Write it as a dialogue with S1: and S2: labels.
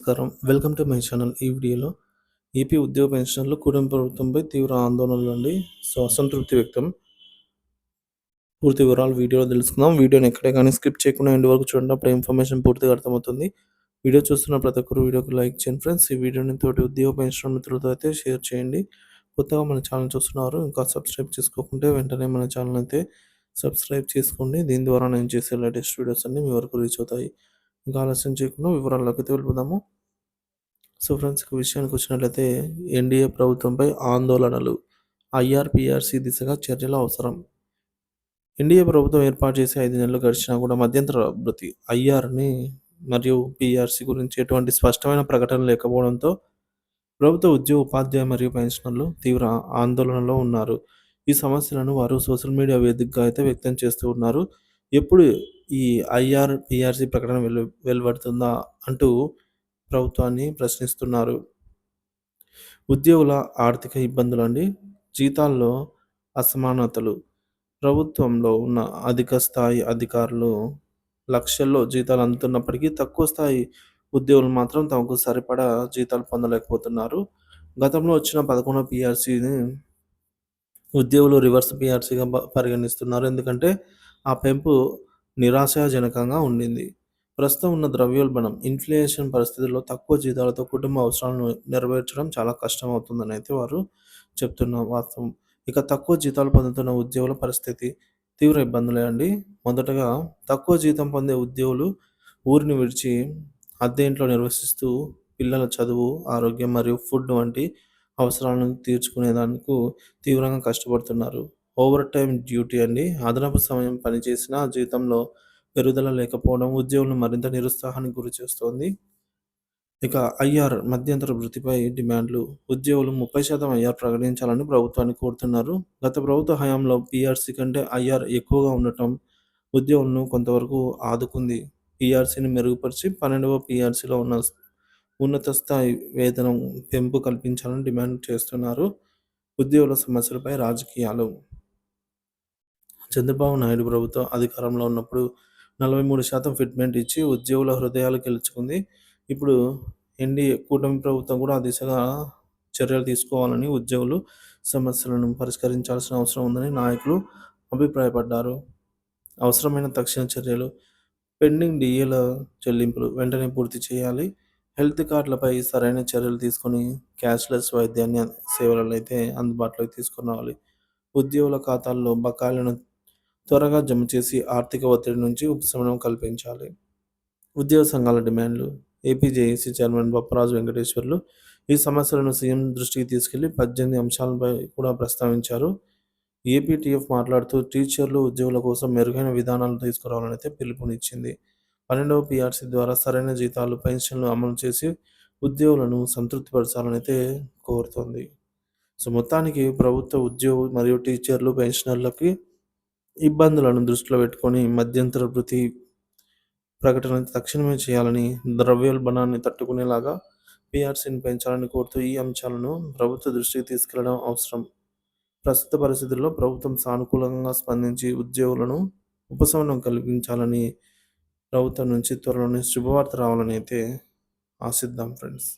S1: నమస్కారం. Welcome to my channel. ఈ వీడియోలో ఏపీ ఉద్యోగ పెన్షనర్లు కూటమి ప్రభుత్వంపై తీవ్ర ఆందోళనలండి. అసంతృప్తి వ్యక్తం. పూర్తి వివరాలు వీడియోలో తెలుసుకుందాం. వీడియోని ఎక్కడే కానీ స్కిప్ చేయకుండా ఎండ్ వరకు చూడండి. అప్పుడు ఇన్ఫర్మేషన్ పూర్తిగా అర్థమవుతుంది. వీడియో చూస్తున్న ప్రతి ఒక్కరు వీడియోకి లైక్ చేయండి ఫ్రెండ్స్. ఈ వీడియోని తోటి ఉద్యోగ పెన్షనర్ మిత్రులతో అయితే షేర్ చేయండి. కొత్తగా మన ఛానల్ చూస్తున్నారు ఇంకా సబ్స్క్రైబ్ చేసుకోకుంటే వెంటనే మన ఛానల్ అయితే సబ్స్క్రైబ్ చేసుకోండి. దీని ద్వారా నేను చేసే లేటెస్ట్ వీడియోస్ అన్నీ మీ వరకు రీచ్ అవుతాయి. ఇంకా ఆలస్యం చేయకుండా వివరాల్లోకి అయితే వెళ్ళిపోదాము. ఫ్రెండ్స్, విషయానికి వచ్చినట్లయితే ఎన్డీఏ ప్రభుత్వంపై ఆందోళనలు. ఐఆర్‌పీఆర్‌సీ దిశగా చర్యలు అవసరం. ఎన్డీఏ ప్రభుత్వం ఏర్పాటు చేసి 5 నెలలు గడిచినా కూడా మధ్యంతర భృతి ఐఆర్‌ని మరియు పీఆర్‌సీ గురించి ఎటువంటి స్పష్టమైన ప్రకటన లేకపోవడంతో ప్రభుత్వ ఉద్యోగ, ఉపాధ్యాయ మరియు పెన్షనర్లు తీవ్ర ఆందోళనలో ఉన్నారు. ఈ సమస్యలను వారు సోషల్ మీడియా వేదికగా అయితే వ్యక్తం చేస్తూ ఉన్నారు. ఎప్పుడు ఈ ఐఆర్, పీఆర్‌సీ ప్రకటన వెలువడుతుందా అంటూ ప్రభుత్వాన్ని ప్రశ్నిస్తున్నారు. ఉద్యోగుల ఆర్థిక ఇబ్బందులండి. జీతాల్లో అసమానతలు. ప్రభుత్వంలో ఉన్న అధిక స్థాయి అధికారులు లక్షల్లో జీతాలు అందుతున్నప్పటికీ తక్కువ స్థాయి ఉద్యోగులు మాత్రం తమకు సరిపడా జీతాలు పొందలేకపోతున్నారు. గతంలో వచ్చిన 11 పీఆర్‌సీని ఉద్యోగులు రివర్స్ పీఆర్‌సీగా పరిగణిస్తున్నారు. ఎందుకంటే ఆ పెంపు నిరాశాజనకంగా ఉండింది. ప్రస్తుతం ఉన్న ద్రవ్యోల్బణం, ఇన్‌ఫ్లేషన్ పరిస్థితుల్లో తక్కువ జీతాలతో కుటుంబ అవసరాలను నెరవేర్చడం చాలా కష్టమవుతుందని అయితే వారు చెప్తున్న వాస్తవం. ఇక తక్కువ జీతాలు పొందుతున్న ఉద్యోగుల పరిస్థితి తీవ్ర ఇబ్బందులే అండి. మొదటగా తక్కువ జీతం పొందే ఉద్యోగులు ఊరిని విడిచి అద్దె ఇంట్లో నివసిస్తూ పిల్లల చదువు, ఆరోగ్యం మరియు ఫుడ్ వంటి అవసరాలను తీర్చుకునేందుకు తీవ్రంగా కష్టపడుతున్నారు. ఓవర్ టైమ్ డ్యూటీ అండి. అదనపు సమయం పనిచేసినా జీతంలో పెరుగుదల లేకపోవడం ఉద్యోగులను మరింత నిరుత్సాహానికి గురిచేస్తోంది. ఇక ఐఆర్ మధ్యంతర వృత్తిపై డిమాండ్లు. ఉద్యోగులు 30% ఐఆర్ ప్రకటించాలని ప్రభుత్వాన్ని కోరుతున్నారు. గత ప్రభుత్వ హయాంలో పీఆర్సీ కంటే ఐఆర్ ఎక్కువగా ఉండటం ఉద్యోగులను కొంతవరకు ఆదుకుంది. పీఆర్సీని మెరుగుపరిచి 12వ పీఆర్సీలో ఉన్న ఉన్నత స్థాయి వేతనం పెంపు కల్పించాలని డిమాండ్ చేస్తున్నారు. ఉద్యోగుల సమస్యలపై రాజకీయాలు. చంద్రబాబు నాయుడు ప్రభుత్వం అధికారంలో ఉన్నప్పుడు 43% ఫిట్మెంట్ ఇచ్చి ఉద్యోగుల హృదయాలు గెలుచుకుంది. ఇప్పుడు ఎన్డీఏ కూటమి ప్రభుత్వం కూడా ఆ దిశగా చర్యలు తీసుకోవాలని, ఉద్యోగులు సమస్యలను పరిష్కరించాల్సిన అవసరం ఉందని నాయకులు అభిప్రాయపడ్డారు. అవసరమైన తక్షణ చర్యలు. పెండింగ్ డీఏల చెల్లింపులు వెంటనే పూర్తి చేయాలి. హెల్త్ కార్డులపై సరైన చర్యలు తీసుకొని క్యాష్లెస్ వైద్యాన్ని సేవలను అయితే అందుబాటులోకి తీసుకురావాలి. ఉద్యోగుల ఖాతాల్లో బకాయిలను త్వరగా జమ చేసి ఆర్థిక ఒత్తిడి నుంచి ఉపశమనం కల్పించాలి. ఉద్యోగ సంఘాల డిమాండ్లు. AP JAC chairman Bopparaju Venkateswarlu ఈ సమస్యలను సీఎం దృష్టికి తీసుకెళ్లి 18 అంశాలపై కూడా ప్రస్తావించారు. ఏపీటీఎఫ్ మాట్లాడుతూ టీచర్లు, ఉద్యోగుల కోసం మెరుగైన విధానాలు తీసుకురావాలని అయితే పిలుపునిచ్చింది. 12వ పీఆర్సీ ద్వారా సరైన జీతాలు, పెన్షన్లు అమలు చేసి ఉద్యోగులను సంతృప్తిపరచాలని అయితే కోరుతోంది. మొత్తానికి ప్రభుత్వ ఉద్యోగులు మరియు టీచర్లు, పెన్షనర్లకి ఇబ్బందులను దృష్టిలో పెట్టుకొని మధ్యంతర భృతి ప్రకటన తక్షణమే చేయాలని, ద్రవ్యోల్బణాన్ని తట్టుకునేలాగా పీఆర్సీని పెంచాలని కోరుతూ ఈ అంశాలను ప్రభుత్వ దృష్టికి తీసుకెళ్లడం అవసరం. ప్రస్తుత పరిస్థితుల్లో ప్రభుత్వం సానుకూలంగా స్పందించి ఉద్యోగులను ఉపశమనం కలిగించాలని, ప్రభుత్వం నుంచి త్వరలోనే శుభవార్త రావాలని అయితే ఆశిద్దాం ఫ్రెండ్స్.